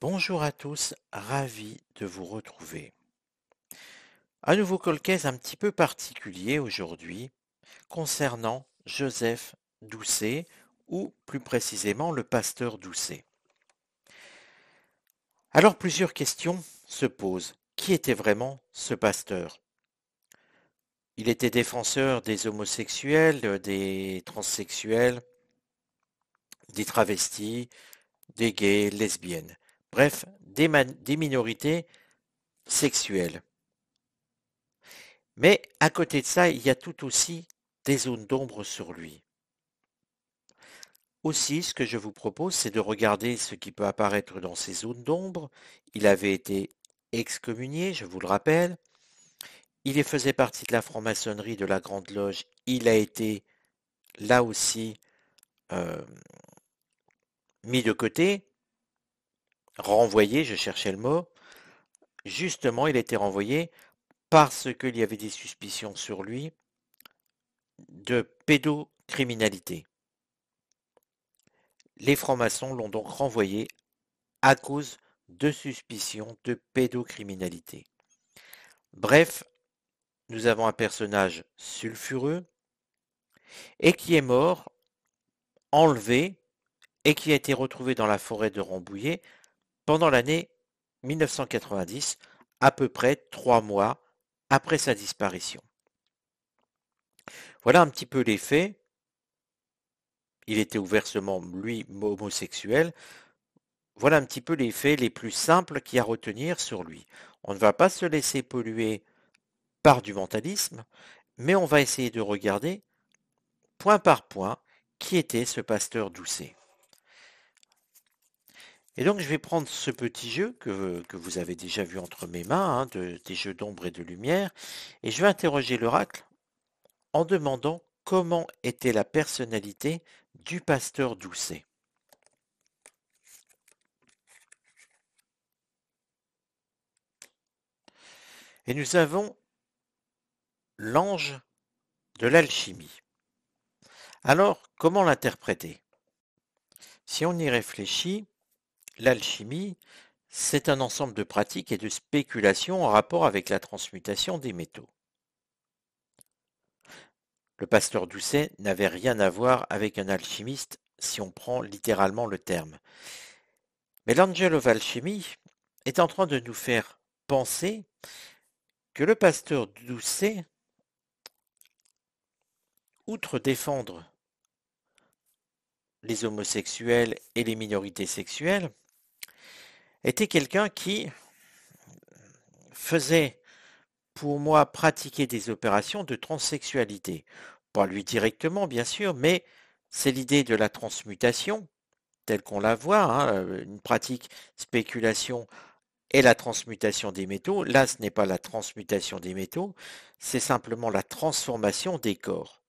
Bonjour à tous, ravi de vous retrouver. Un nouveau colcaise un petit peu particulier aujourd'hui concernant Joseph Doucet ou plus précisément le pasteur Doucet. Alors plusieurs questions se posent. Qui était vraiment ce pasteur? Il était défenseur des homosexuels, des transsexuels, des travestis, des gays, lesbiennes. Bref, des minorités sexuelles. Mais à côté de ça, il y a tout aussi des zones d'ombre sur lui. Aussi, ce que je vous propose, c'est de regarder ce qui peut apparaître dans ces zones d'ombre. Il avait été excommunié, je vous le rappelle. Il faisait partie de la franc-maçonnerie de la Grande Loge. Il a été, là aussi, euh, mis de côté, renvoyé, je cherchais le mot. Justement, il a été renvoyé parce qu'il y avait des suspicions sur lui de pédocriminalité. Les francs-maçons l'ont donc renvoyé à cause de suspicions de pédocriminalité. Bref, nous avons un personnage sulfureux et qui est mort, enlevé, et qui a été retrouvé dans la forêt de Rambouillet pendant l'année 1990, à peu près 3 mois après sa disparition. Voilà un petit peu les faits. Il était ouvertement, lui, homosexuel. Voilà un petit peu les faits les plus simples qu'il y a à retenir sur lui. On ne va pas se laisser polluer par du mentalisme, mais on va essayer de regarder, point par point, qui était ce pasteur Doucet. Et donc je vais prendre ce petit jeu que vous avez déjà vu entre mes mains, hein, des jeux d'ombre et de lumière, et je vais interroger l'oracle en demandant comment était la personnalité du pasteur Doucet. Et nous avons l'ange de l'alchimie. Alors, comment l'interpréter? Si on y réfléchit, l'alchimie, c'est un ensemble de pratiques et de spéculations en rapport avec la transmutation des métaux. Le pasteur Doucet n'avait rien à voir avec un alchimiste si on prend littéralement le terme. Mais l'Angel of Alchemy est en train de nous faire penser que le pasteur Doucet, outre défendre les homosexuels et les minorités sexuelles, était quelqu'un qui faisait, pour moi, pratiquer des opérations de transsexualité. Pas lui directement, bien sûr, mais c'est l'idée de la transmutation, telle qu'on la voit, hein, une pratique spéculation et la transmutation des métaux. Là, ce n'est pas la transmutation des métaux, c'est simplement la transformation des corps.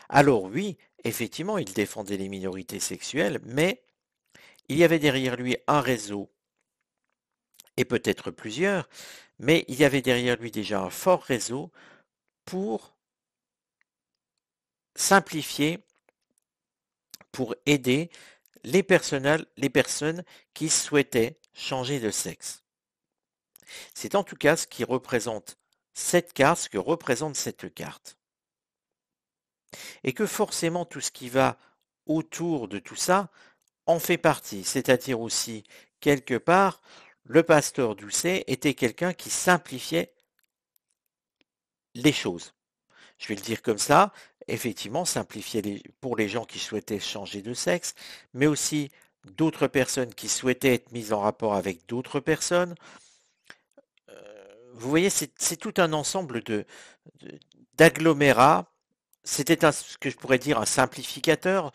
Alors oui, effectivement, il défendait les minorités sexuelles, mais il y avait derrière lui un réseau, et peut-être plusieurs, mais il y avait derrière lui déjà un fort réseau pour simplifier, pour aider les personnes qui souhaitaient changer de sexe. C'est en tout cas ce qui représente cette carte, ce que représente cette carte. Et que forcément tout ce qui va autour de tout ça en fait partie, c'est-à-dire aussi, quelque part, le pasteur Doucet était quelqu'un qui simplifiait les choses. Je vais le dire comme ça, effectivement, simplifier pour les gens qui souhaitaient changer de sexe, mais aussi d'autres personnes qui souhaitaient être mises en rapport avec d'autres personnes. Vous voyez, c'est tout un ensemble de- d'agglomérats. C'était ce que je pourrais dire un simplificateur,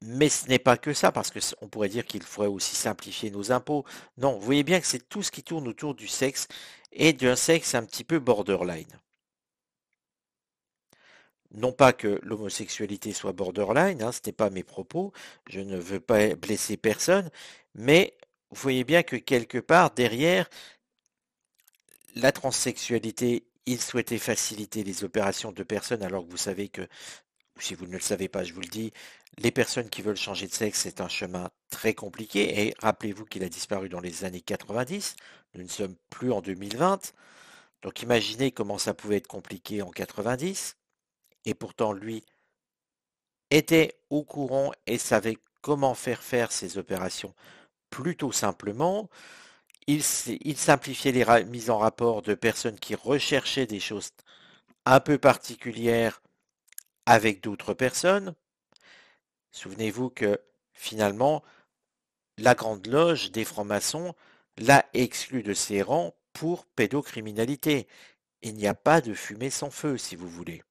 mais ce n'est pas que ça, parce que on pourrait dire qu'il faudrait aussi simplifier nos impôts. Non, vous voyez bien que c'est tout ce qui tourne autour du sexe et d'un sexe un petit peu borderline. Non pas que l'homosexualité soit borderline, hein, ce n'est pas mes propos, je ne veux pas blesser personne, mais vous voyez bien que quelque part derrière la transsexualité, il souhaitait faciliter les opérations de personnes, alors que vous savez que Si vous ne le savez pas, je vous le dis, les personnes qui veulent changer de sexe, c'est un chemin très compliqué. Et rappelez-vous qu'il a disparu dans les années 90. Nous ne sommes plus en 2020. Donc imaginez comment ça pouvait être compliqué en 90. Et pourtant, lui était au courant et savait comment faire ces opérations plutôt simplement. Il simplifiait les mises en rapport de personnes qui recherchaient des choses un peu particulières avec d'autres personnes. Souvenez-vous que finalement, la Grande Loge des francs-maçons l'a exclu de ses rangs pour pédocriminalité. Il n'y a pas de fumée sans feu, si vous voulez.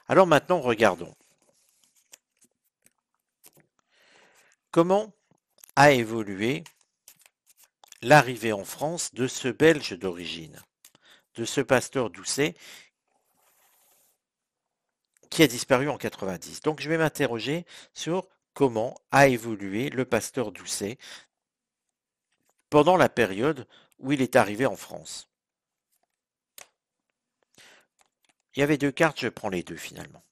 Alors maintenant, regardons. Comment a évolué l'arrivée en France de ce Belge d'origine, de ce pasteur Doucet qui a disparu en 90. Donc je vais m'interroger sur comment a évolué le pasteur Doucet pendant la période où il est arrivé en France. Il y avait deux cartes, je prends les deux finalement.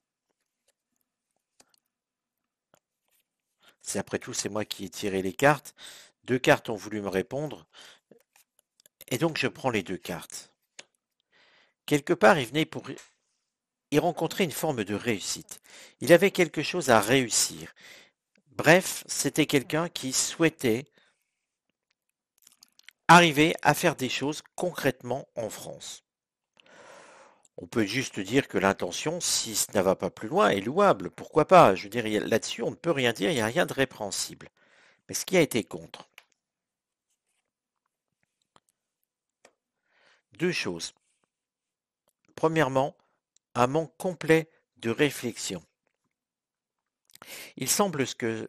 C'est après tout, c'est moi qui ai tiré les cartes. Deux cartes ont voulu me répondre. Et donc je prends les deux cartes. Quelque part, il venait pour y rencontrer une forme de réussite. Il avait quelque chose à réussir. Bref, c'était quelqu'un qui souhaitait arriver à faire des choses concrètement en France. On peut juste dire que l'intention, si ça ne va pas plus loin, est louable. Pourquoi pas? Je veux dire, là-dessus, on ne peut rien dire, il n'y a rien de répréhensible. Mais ce qui a été contre, deux choses. Premièrement, un manque complet de réflexion. Il semble que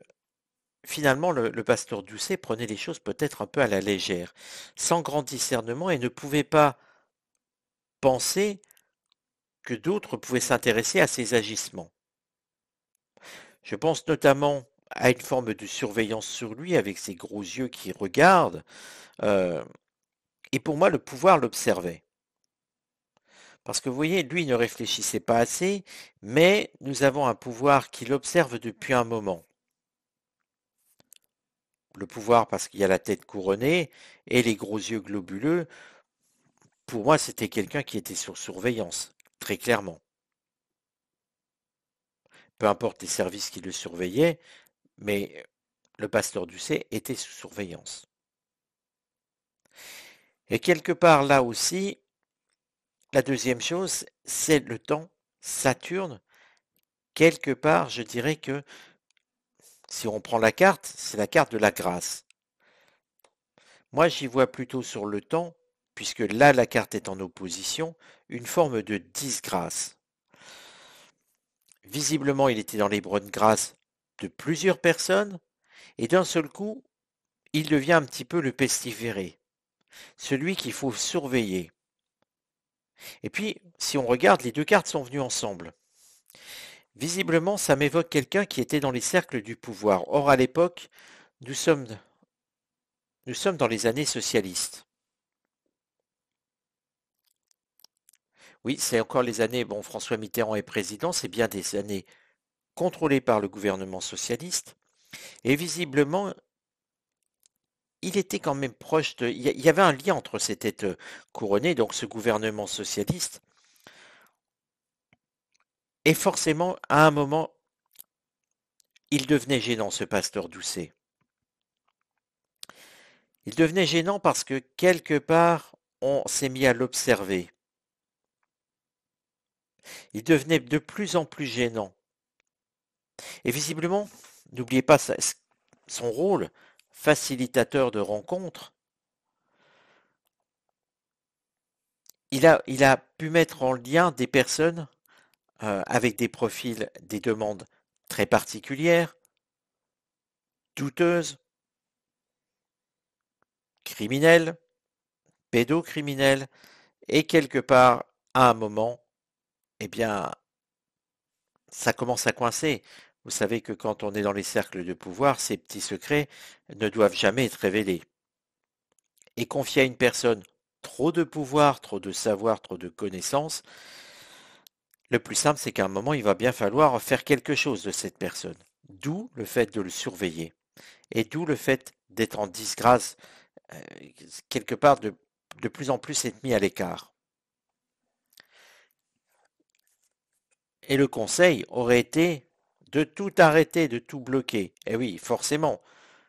finalement le pasteur Doucet prenait les choses peut-être un peu à la légère, sans grand discernement et ne pouvait pas penser que d'autres pouvaient s'intéresser à ses agissements. Je pense notamment à une forme de surveillance sur lui avec ses gros yeux qui regardent, euh, et pour moi le pouvoir l'observait. Parce que vous voyez, lui ne réfléchissait pas assez, mais nous avons un pouvoir qui l'observe depuis un moment. Le pouvoir parce qu'il y a la tête couronnée et les gros yeux globuleux, pour moi c'était quelqu'un qui était sur surveillance, très clairement. Peu importe les services qui le surveillaient, mais le pasteur Doucet était sous surveillance. Et quelque part là aussi, la deuxième chose, c'est le temps. Saturne, quelque part, je dirais que si on prend la carte, c'est la carte de la grâce. Moi, j'y vois plutôt sur le temps, puisque là, la carte est en opposition, une forme de disgrâce. Visiblement, il était dans les bonnes grâces de plusieurs personnes, et d'un seul coup, il devient un petit peu le pestiféré, celui qu'il faut surveiller. Et puis, si on regarde, les deux cartes sont venues ensemble. Visiblement, ça m'évoque quelqu'un qui était dans les cercles du pouvoir. Or, à l'époque, nous sommes, nous sommes dans les années socialistes. Oui, c'est encore les années, bon, François Mitterrand est président, c'est bien des années contrôlées par le gouvernement socialiste. Et visiblement, il était quand même proche de... Il y avait un lien entre ces têtes couronnées, donc ce gouvernement socialiste, et forcément, à un moment, il devenait gênant, ce pasteur Doucet. Il devenait gênant parce que quelque part, on s'est mis à l'observer. Il devenait de plus en plus gênant. Et visiblement, n'oubliez pas son rôle, facilitateur de rencontres. Il a pu mettre en lien des personnes avec des profils, des demandes très particulières, douteuses, criminelles, pédocriminelles, et quelque part, à un moment, eh bien, ça commence à coincer. Vous savez que quand on est dans les cercles de pouvoir, ces petits secrets ne doivent jamais être révélés. Et confier à une personne trop de pouvoir, trop de savoir, trop de connaissances, Le plus simple, c'est qu'à un moment, il va bien falloir faire quelque chose de cette personne. D'où le fait de le surveiller. Et d'où le fait d'être en disgrâce, euh, quelque part de plus en plus être mis à l'écart. Et le conseil aurait été de tout arrêter, de tout bloquer. Eh oui, forcément,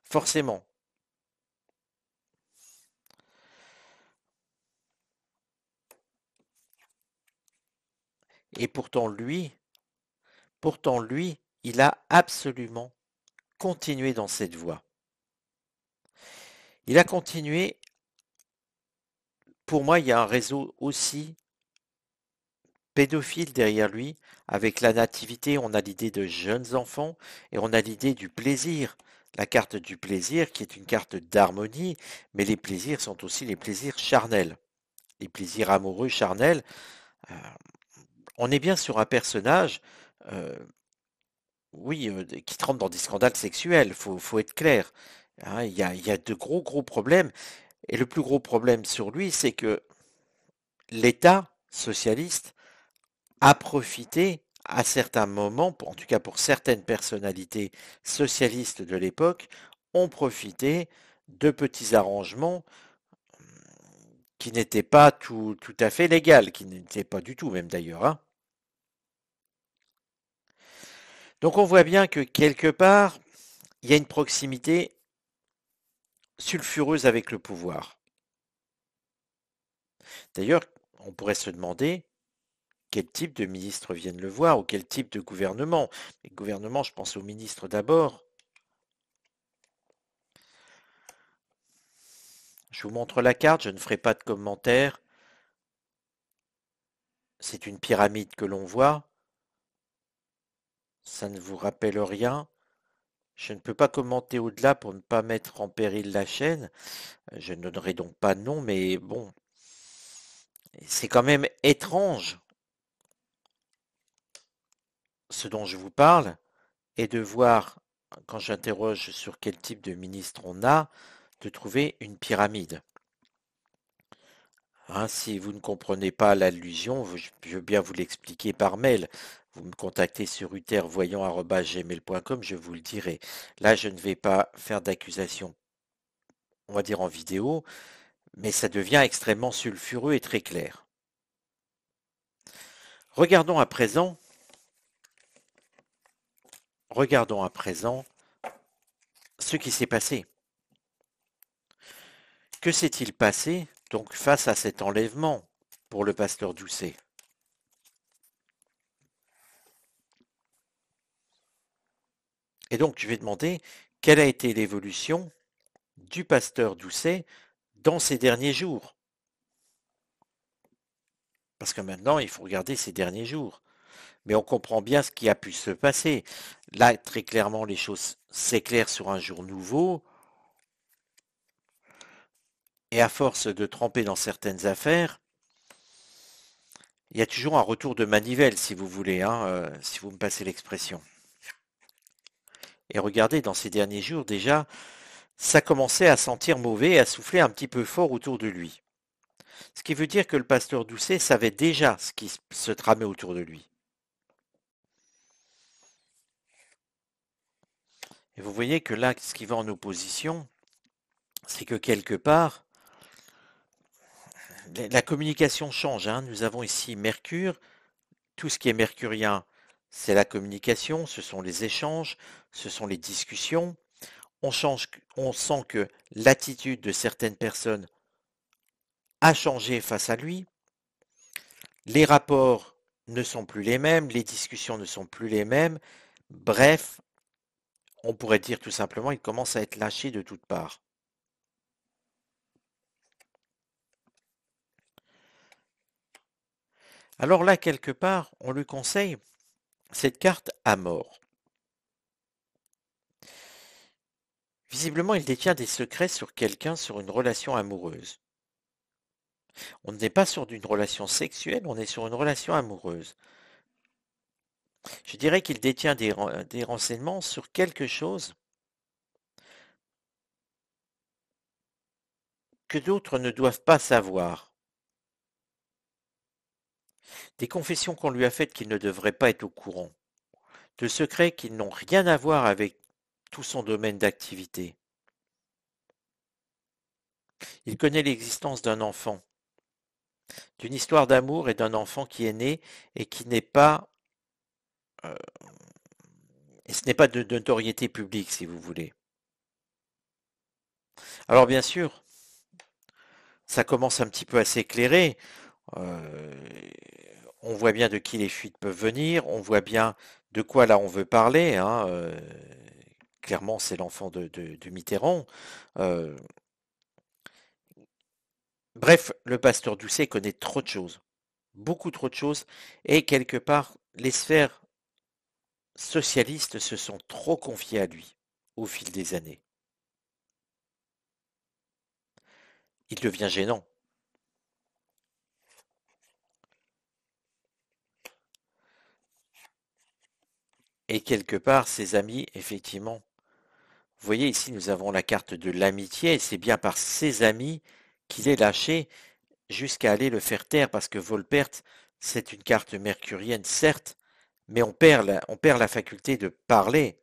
forcément. Et pourtant lui, il a absolument continué dans cette voie. Il a continué, pour moi, il y a un réseau aussi pédophile derrière lui. Avec la nativité, on a l'idée de jeunes enfants et on a l'idée du plaisir. La carte du plaisir qui est une carte d'harmonie, mais les plaisirs sont aussi les plaisirs charnels. Les plaisirs amoureux charnels, euh, on est bien sur un personnage, euh, oui, qui trempe dans des scandales sexuels, faut être clair. Hein, il y a de gros problèmes. Et le plus gros problème sur lui, c'est que l'État socialiste a profité à certains moments, en tout cas pour certaines personnalités socialistes de l'époque, ont profité de petits arrangements qui n'étaient pas tout à fait légaux, qui n'étaient pas du tout même d'ailleurs. Hein. Donc on voit bien que quelque part, il y a une proximité sulfureuse avec le pouvoir. D'ailleurs, on pourrait se demander quel type de ministre viennent le voir ou quel type de gouvernement. Les gouvernements, je pense aux ministres d'abord. Je vous montre la carte, je ne ferai pas de commentaires. C'est une pyramide que l'on voit. Ça ne vous rappelle rien. Je ne peux pas commenter au-delà pour ne pas mettre en péril la chaîne. Je ne donnerai donc pas de nom, mais bon, c'est quand même étrange ce dont je vous parle et de voir, quand j'interroge sur quel type de ministre on a, de trouver une pyramide. Hein, si vous ne comprenez pas l'allusion, je veux bien vous l'expliquer par mail. Vous me contactez sur uthervoyant@gmail.com, je vous le dirai. Là, je ne vais pas faire d'accusation, on va dire en vidéo, mais ça devient extrêmement sulfureux et très clair. Regardons à présent, regardons à présent ce qui s'est passé. Que s'est-il passé donc face à cet enlèvement pour le pasteur Doucet? Et donc, je vais demander quelle a été l'évolution du pasteur Doucet dans ces derniers jours. Parce que maintenant, il faut regarder ces derniers jours. Mais on comprend bien ce qui a pu se passer. Là, très clairement, les choses s'éclairent sur un jour nouveau. Et à force de tremper dans certaines affaires, il y a toujours un retour de manivelle, si vous voulez, hein, si vous me passez l'expression. Et regardez, dans ces derniers jours, déjà, ça commençait à sentir mauvais et à souffler un petit peu fort autour de lui. Ce qui veut dire que le pasteur Doucet savait déjà ce qui se tramait autour de lui. Et vous voyez que là, ce qui va en opposition, c'est que quelque part, la communication change. Hein. Nous avons ici Mercure. Tout ce qui est mercurien, c'est la communication, ce sont les échanges, ce sont les discussions. On sent que l'attitude de certaines personnes a changé face à lui. Les rapports ne sont plus les mêmes, les discussions ne sont plus les mêmes. Bref, on pourrait dire tout simplement, il commence à être lâché de toutes parts. Alors là, quelque part, on lui conseille cette carte à mort. Visiblement, il détient des secrets sur quelqu'un, sur une relation amoureuse. On n'est pas sur une relation sexuelle, on est sur une relation amoureuse. Je dirais qu'il détient des renseignements sur quelque chose que d'autres ne doivent pas savoir. Des confessions qu'on lui a faites qu'il ne devrait pas être au courant. De secrets qui n'ont rien à voir avec tout son domaine d'activité. Il connaît l'existence d'un enfant, d'une histoire d'amour et d'un enfant qui est né et qui n'est pas, euh, et ce n'est pas de notoriété publique, si vous voulez. Alors bien sûr, ça commence un petit peu à s'éclairer. Euh, on voit bien de qui les fuites peuvent venir, on voit bien de quoi là on veut parler, hein. Clairement, c'est l'enfant de Mitterrand. Euh, bref, le pasteur Doucet connaît trop de choses, beaucoup trop de choses, et quelque part, les sphères socialistes se sont trop confiées à lui au fil des années. Il devient gênant. Et quelque part, ses amis, effectivement. Vous voyez, ici, nous avons la carte de l'amitié, et c'est bien par ses amis qu'il est lâché jusqu'à aller le faire taire, parce que Volpert, c'est une carte mercurienne, certes, mais on perd la faculté de parler.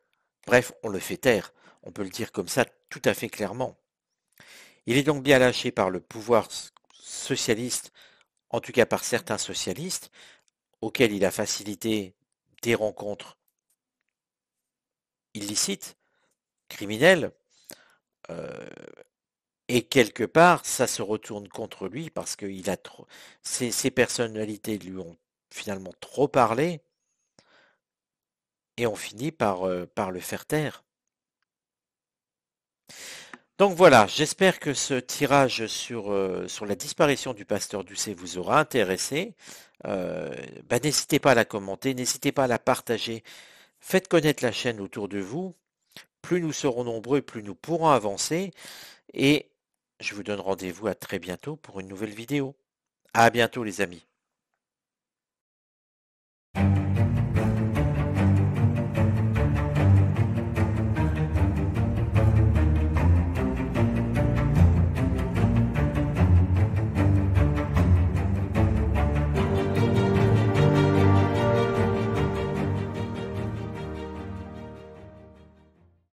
Bref, on le fait taire. On peut le dire comme ça tout à fait clairement. Il est donc bien lâché par le pouvoir socialiste, en tout cas par certains socialistes, auxquels il a facilité des rencontres illicites, criminelles, euh, et quelque part, ça se retourne contre lui parce que il a trop, ses personnalités lui ont finalement trop parlé et ont fini par le faire taire. Donc voilà, j'espère que ce tirage sur la disparition du pasteur Doucet vous aura intéressé. N'hésitez pas à la commenter, n'hésitez pas à la partager. Faites connaître la chaîne autour de vous. Plus nous serons nombreux, plus nous pourrons avancer. Et je vous donne rendez-vous à très bientôt pour une nouvelle vidéo. À bientôt les amis.